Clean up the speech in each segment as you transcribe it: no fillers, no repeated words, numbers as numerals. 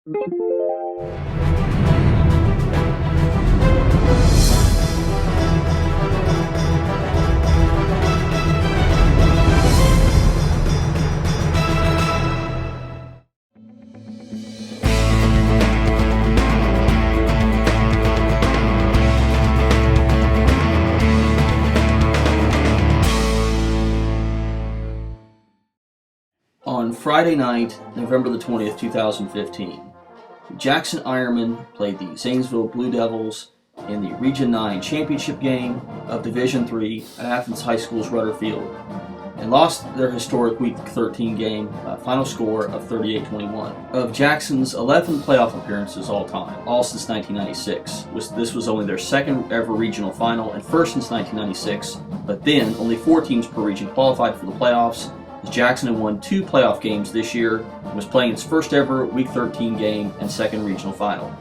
On Friday night, November the 20th, 2015, the Jackson Ironmen played the Zanesville Blue Devils in the Region 9 championship game of Division III at Athens High School's Rudder Field and lost their historic Week 13 game final score of 38-21. Of Jackson's 11 playoff appearances all time, all since 1996, this was only their second ever regional final and first since 1996, but then only 4 teams per region qualified for the playoffs. Jackson had won 2 playoff games this year and was playing its first ever Week 13 game and second regional final.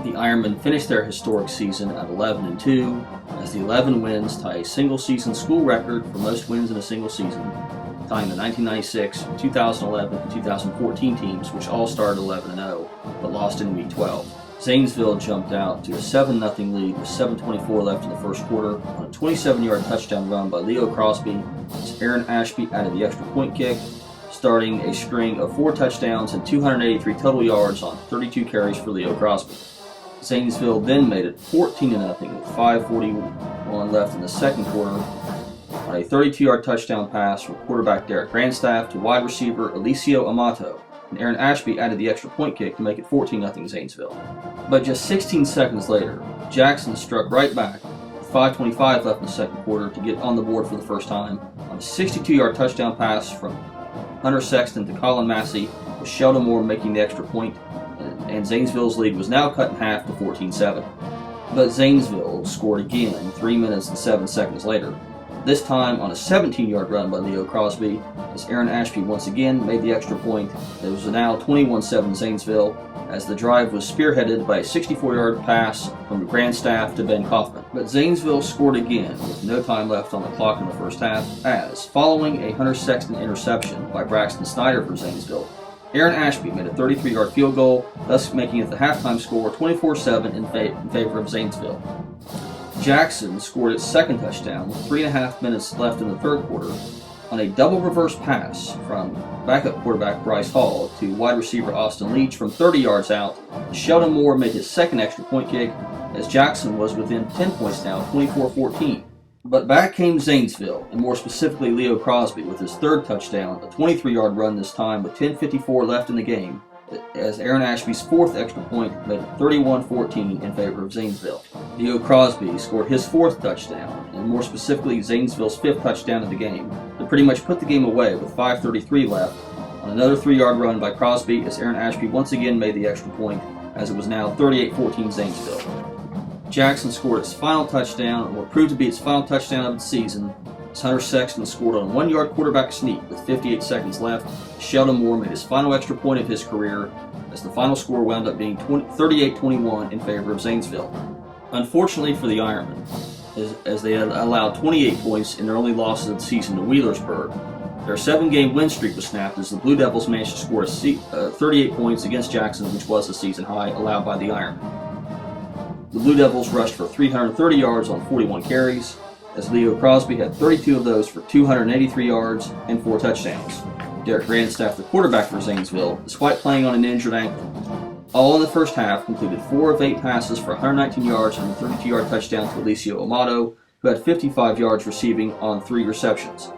The Ironmen finished their historic season at 11-2, as the 11 wins tie a single-season school record for most wins in a single season, tying the 1996, 2011, and 2014 teams, which all started 11-0 but lost in Week 12. Zanesville jumped out to a 7-0 lead with 7:24 left in the first quarter on a 27-yard touchdown run by Leo Crosby as Aaron Ashby added the extra point kick, starting a string of 4 touchdowns and 283 total yards on 32 carries for Leo Crosby. Zanesville then made it 14-0 with 5:41 left in the second quarter on a 32-yard touchdown pass from quarterback Derek Grandstaff to wide receiver Alicio Amato, and Aaron Ashby added the extra point kick to make it 14-0 Zanesville. But just 16 seconds later, Jackson struck right back with 5:25 left in the second quarter to get on the board for the first time on a 62-yard touchdown pass from Hunter Sexton to Colin Massey, with Sheldon Moore making the extra point, and Zanesville's lead was now cut in half to 14-7. But Zanesville scored again 3 minutes and 7 seconds later, this time on a 17-yard run by Leo Crosby, as Aaron Ashby once again made the extra point. It was now 21-7 Zanesville, as the drive was spearheaded by a 64-yard pass from Grandstaff to Ben Kaufman. But Zanesville scored again with no time left on the clock in the first half, as, following a Hunter Sexton interception by Braxton Snyder for Zanesville, Aaron Ashby made a 33-yard field goal, thus making it the halftime score 24-7 in favor of Zanesville. Jackson scored its second touchdown with 3.5 minutes left in the third quarter on a double reverse pass from backup quarterback Bryce Hall to wide receiver Austin Leach from 30 yards out. Sheldon Moore made his second extra point kick, as Jackson was within 10 points now, 24-14. But back came Zanesville, and more specifically Leo Crosby, with his third touchdown, a 23-yard run this time with 10:54 left in the game, as Aaron Ashby's fourth extra point made it 31-14 in favor of Zanesville. Leo Crosby scored his fourth touchdown, and more specifically Zanesville's fifth touchdown of the game, to pretty much put the game away with 5:33 left on another 3-yard run by Crosby, as Aaron Ashby once again made the extra point, as it was now 38-14 Zanesville. Jackson scored its final touchdown, and what proved to be its final touchdown of the season, as Hunter Sexton scored on a 1-yard quarterback sneak with 58 seconds left. Sheldon Moore made his final extra point of his career, as the final score wound up being 38-21 in favor of Zanesville. Unfortunately for the Ironmen, as they had allowed 28 points in their only losses of the season to Wheelersburg, their 7-game win streak was snapped as the Blue Devils managed to score 38 points against Jackson, which was the season high allowed by the Ironmen. The Blue Devils rushed for 330 yards on 41 carries, as Leo Crosby had 32 of those for 283 yards and 4 touchdowns. Derek Grandstaff, the quarterback for Zanesville, despite playing on an injured ankle, all in the first half, completed 4 of 8 passes for 119 yards and a 32-yard touchdown to Alicio Amato, who had 55 yards receiving on 3 receptions.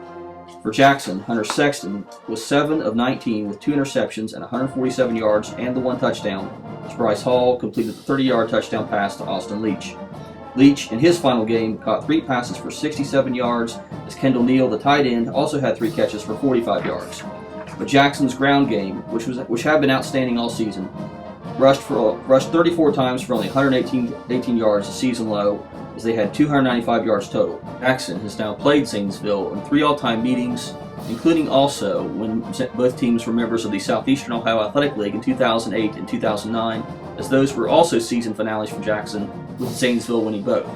For Jackson, Hunter Sexton was 7 of 19 with 2 interceptions and 147 yards and the 1 touchdown, as Bryce Hall completed the 30-yard touchdown pass to Austin Leach. Leach, in his final game, caught 3 passes for 67 yards, as Kendall Neal, the tight end, also had 3 catches for 45 yards. But Jackson's ground game, which had been outstanding all season, rushed 34 times for only 118 yards, a season low, as they had 295 yards total. Jackson has now played Zanesville in 3 all-time meetings, including also when both teams were members of the Southeastern Ohio Athletic League in 2008 and 2009, as those were also season finales for Jackson, with Zanesville winning both.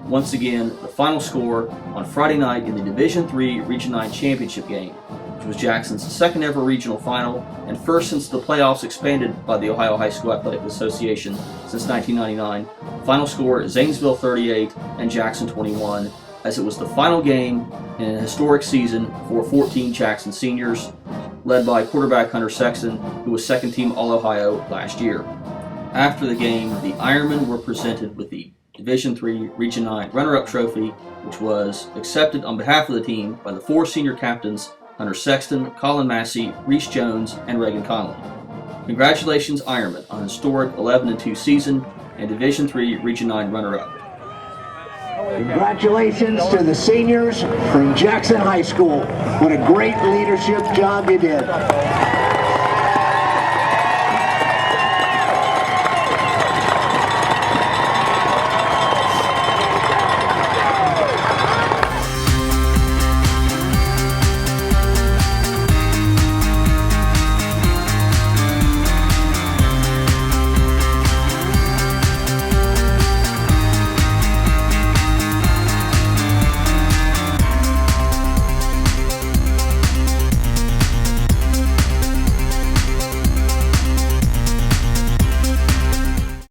Once again, the final score on Friday night in the Division III Region 9 championship game, which which was Jackson's second ever regional final and first since the playoffs expanded by the Ohio High School Athletic Association since 1999. Final score, Zanesville 38 and Jackson 21, as it was the final game in a historic season for 14 Jackson seniors, led by quarterback Hunter Sexton, who was second team All-Ohio last year. After the game, the Ironmen were presented with the Division III Region 9 runner-up trophy, which was accepted on behalf of the team by the four senior captains, Hunter Sexton, Colin Massey, Reese Jones, and Reagan Connolly. Congratulations, Ironmen, on a historic 11-2 season and Division III Region 9 runner-up. Congratulations to the seniors from Jackson High School. What a great leadership job you did.